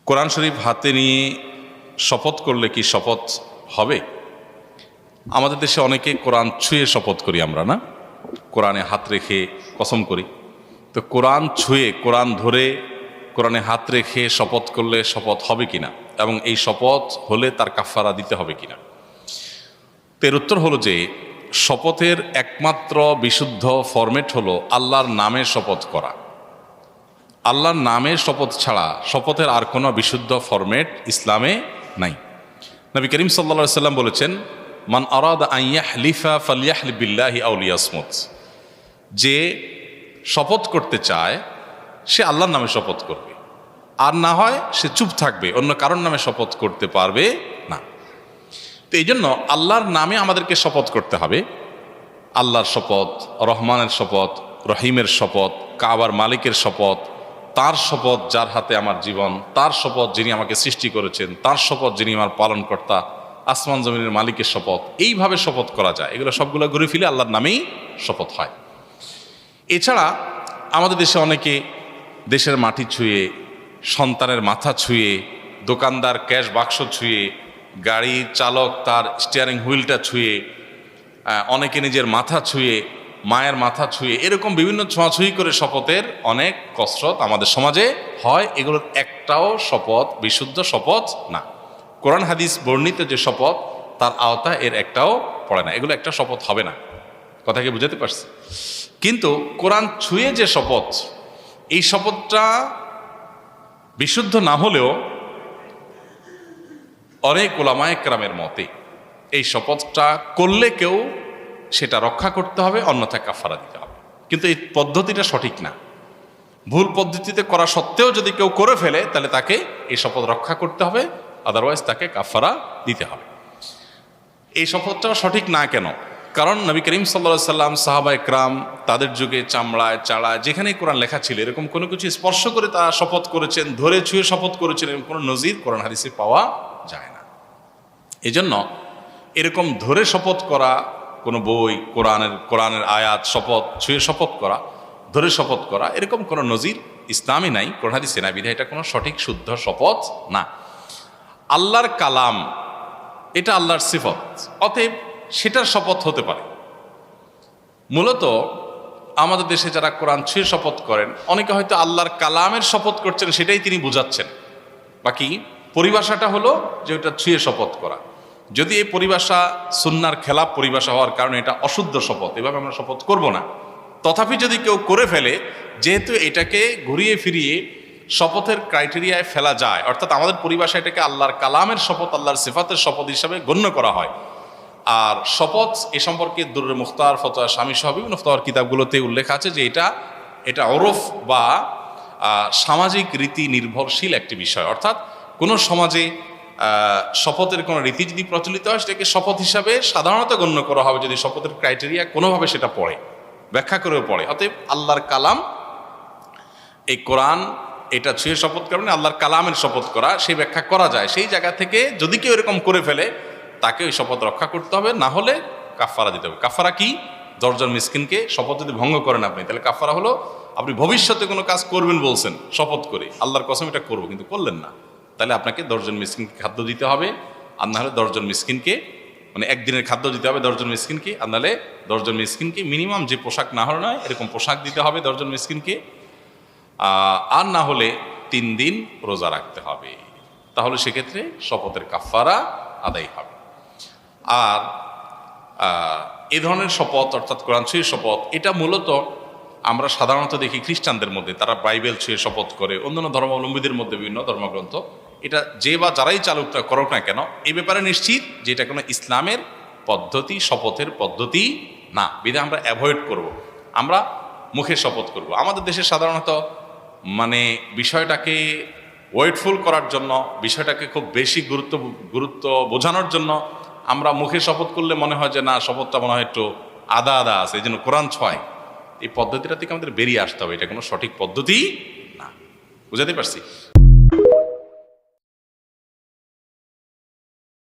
কোরআন শরীফ হাতে নিয়ে শপথ করলে কি শপথ হবে? আমাদের দেশে অনেকে কোরআন ছুঁয়ে শপথ করি আমরা, না? কোরআনে হাত রেখে কসম করি। তো কোরআন ছুঁয়ে, কোরআন ধরে, কোরআনে হাত রেখে শপথ করলে শপথ হবে কিনা, এবং এই শপথ হলে তার কাফারা দিতে হবে কিনা? তো এর উত্তর হলো যে শপথের একমাত্র বিশুদ্ধ ফরম্যাট হলো আল্লাহর নামে শপথ করা। আল্লাহর নামের শপথ ছাড়া শপথের আর কোনো বিশুদ্ধ ফরম্যাট ইসলামে নাই। নবী করিম সাল্লাল্লাহু আলাইহি সাল্লাম বলেছেন, মান আরাদা আন ইয়াহলিফা ফালইয়াহলিফ বিল্লাহি আও লিয়াসমুত। যে শপথ করতে চায় সে আল্লাহর নামে শপথ করবে, আর না হয় সে চুপ থাকবে, অন্য কারোর নামে শপথ করতে পারবে না। তো এই জন্য আল্লাহর নামে আমাদেরকে শপথ করতে হবে। আল্লাহর শপথ, রহমানের শপথ, রহিমের শপথ, কাবার মালিকের শপথ, তার শপথ যার হাতে আমার জীবন, তার শপথ যিনি আমাকে সৃষ্টি করেছেন, তার শপথ যিনি আমার পালনকর্তা, আসমান জমিনের মালিকের শপথ। এইভাবে শপথ করা যায়। এগুলো সবগুলো ঘুরে ফিরে আল্লাহর নামেই শপথ হয়। এছাড়া আমাদের দেশে অনেকে দেশের মাটি ছুঁয়ে, সন্তানের মাথা ছুঁয়ে, দোকানদার ক্যাশ বাক্স ছুঁয়ে, গাড়ি চালক তার স্টিয়ারিং হুইলটা ছুঁয়ে, অনেকে নিজের মাথা ছুঁয়ে, মায়ের মাথা ছুঁয়ে, এরকম বিভিন্ন ছোঁয়াছুঁয়ি করে শপথের অনেক কসরত আমাদের সমাজে হয়। এগুলোর একটাও শপথ বিশুদ্ধ শপথ না। কোরআন হাদিস বর্ণিত যে শপথ তার আওতা এর একটাও পড়ে না। এগুলো একটা শপথ হবে না। কথা কি বুঝাতে পারছি? কিন্তু কোরআন ছুঁয়ে যে শপথ, এই শপথটা বিশুদ্ধ না হলেও অনেক উলামায়ে কেরামের মতে এই শপথটা করলে কেউ সেটা রক্ষা করতে হবে, অন্যথায় কাফারা দিতে হবে। কিন্তু এই পদ্ধতিটা সঠিক না। ভুল পদ্ধতিতে করা সত্ত্বেও যদি কেউ করে ফেলে তাহলে তাকে এই শপথ রক্ষা করতে হবে, আদারওয়াইজ তাকে কাফারা দিতে হবে। এই শপথটাও সঠিক না কেন? কারণ নবী করিম সাল্লাল্লাহু আলাইহি সাল্লাম, সাহাবায়ে কেরাম তাদের যুগে চামড়ায়, চাড়ায় যেখানেই কোরআন লেখা ছিল এরকম কোনো কিছু স্পর্শ করে তারা শপথ করেছেন, ধরে ছুঁয়ে শপথ করেছেন, এরকম কোনো নজির কোরআন হাদিসে পাওয়া যায় না। এজন্য এরকম ধরে শপথ করা কোনো বই, কোরআনের আয়াত, শপথ ছুঁয়ে শপথ করা, ধরে শপথ করা, এরকম কোনো নজির ইসলামে নাই, কোরআন হাদিসে নাই। বিধায় এটা কোনো সঠিক শুদ্ধ শপথ না। আল্লাহর কালাম এটা আল্লাহর সিফত, অতএব সেটার শপথ হতে পারে। মূলত আমাদের দেশে যারা কোরআন ছুঁয়ে শপথ করেন, অনেকে হয়তো আল্লাহর কালামের শপথ করছেন, সেটাই তিনি বুঝাচ্ছেন। বাকি পরিভাষাটা হলো যে ওটা ছুঁয়ে শপথ করা। যদি এই পরিভাষা সুন্নাহর খেলাফ পরিভাষা হওয়ার কারণে এটা অশুদ্ধ শপথ, এভাবে আমরা শপথ করব না। তথাপি যদি কেউ করে ফেলে, যেহেতু এটাকে ঘুরিয়ে ফিরিয়ে শপথের ক্রাইটেরিয়ায় ফেলা যায়, অর্থাৎ আমাদের পরিভাষা এটাকে আল্লাহর কালামের শপথ, আল্লাহর সিফাতের শপথ হিসাবে গণ্য করা হয়। আর শপথ এ সম্পর্কে দুররে মুখতার, ফতোয়া স্বামী সহ বিভিন্ন ফতোয়ার কিতাবগুলোতে উল্লেখ আছে যে এটা ওরফ বা সামাজিক রীতি নির্ভরশীল একটি বিষয়। অর্থাৎ কোনো সমাজে শপথের কোনো রীতি যদি প্রচলিত হয়, সেটাকে শপথ হিসাবে সাধারণত গণ্য করা হবে যদি শপথের ক্রাইটেরিয়া কোনোভাবে সেটা পড়ে, ব্যাখ্যা করেও পড়ে। অতএব আল্লাহর কালাম, এই কোরআন, এটা ছুঁয়ে শপথ করা মানে আল্লাহর কালামের শপথ করা, সেই ব্যাখ্যা করা যায়। সেই জায়গা থেকে যদি কেউ এরকম করে ফেলে তাকে ওই শপথ রক্ষা করতে হবে, না হলে কাফারা দিতে হবে। কাফারা কি? 10 জন মিসকিনকে শপথ যদি ভঙ্গ করেন আপনি, তাহলে কাফারা হলো আপনি ভবিষ্যতে কোনো কাজ করবেন বলছেন শপথ করে, আল্লাহর কসম এটা করবো, কিন্তু করলেন না, তাহলে আপনাকে 10 জন মিসকিনকে খাদ্য দিতে হবে। আর না হলে 10 জন মিসকিনকে, মানে একদিনের খাদ্য দিতে হবে 10 জন মিসকিনকে। আর নাহলে 10 জন মিসকিনকে মিনিমাম যে পোশাক না হলে নয় এরকম পোশাক দিতে হবে 10 জন মিসকিনকে। আর না হলে 3 দিন রোজা রাখতে হবে। তাহলে সেক্ষেত্রে শপথের কাফারা আদায় হবে। আর এ ধরনের শপথ, অর্থাৎ কোরআন ছুঁয়ে শপথ, এটা মূলত আমরা সাধারণত দেখি খ্রিস্টানদের মধ্যে, তারা বাইবেল ছুঁয়ে শপথ করে। অন্যান্য ধর্মাবলম্বীদের মধ্যে বিভিন্ন ধর্মগ্রন্থ, এটা যে বা যারাই চালুক করুক না কেন, এই ব্যাপারে নিশ্চিত যে এটা কোনো ইসলামের পদ্ধতি, শপথের পদ্ধতি না। বিধায় আমরা অ্যাভয়েড করব, আমরা মুখে শপথ করব। আমাদের দেশে সাধারণত মানে বিষয়টাকে ওয়েটফুল করার জন্য, বিষয়টাকে খুব বেশি গুরুত্ব বোঝানোর জন্য আমরা মুখে শপথ করলে মনে হয় যে না, শপথটা মনে হয় একটু আদা আদা আছে, এই জন্য কোরআন ছয়। এই পদ্ধতিটা থেকে আমাদের বেরিয়ে আসতে হবে। এটা কোনো সঠিক পদ্ধতি না। বুঝাতে পারছি?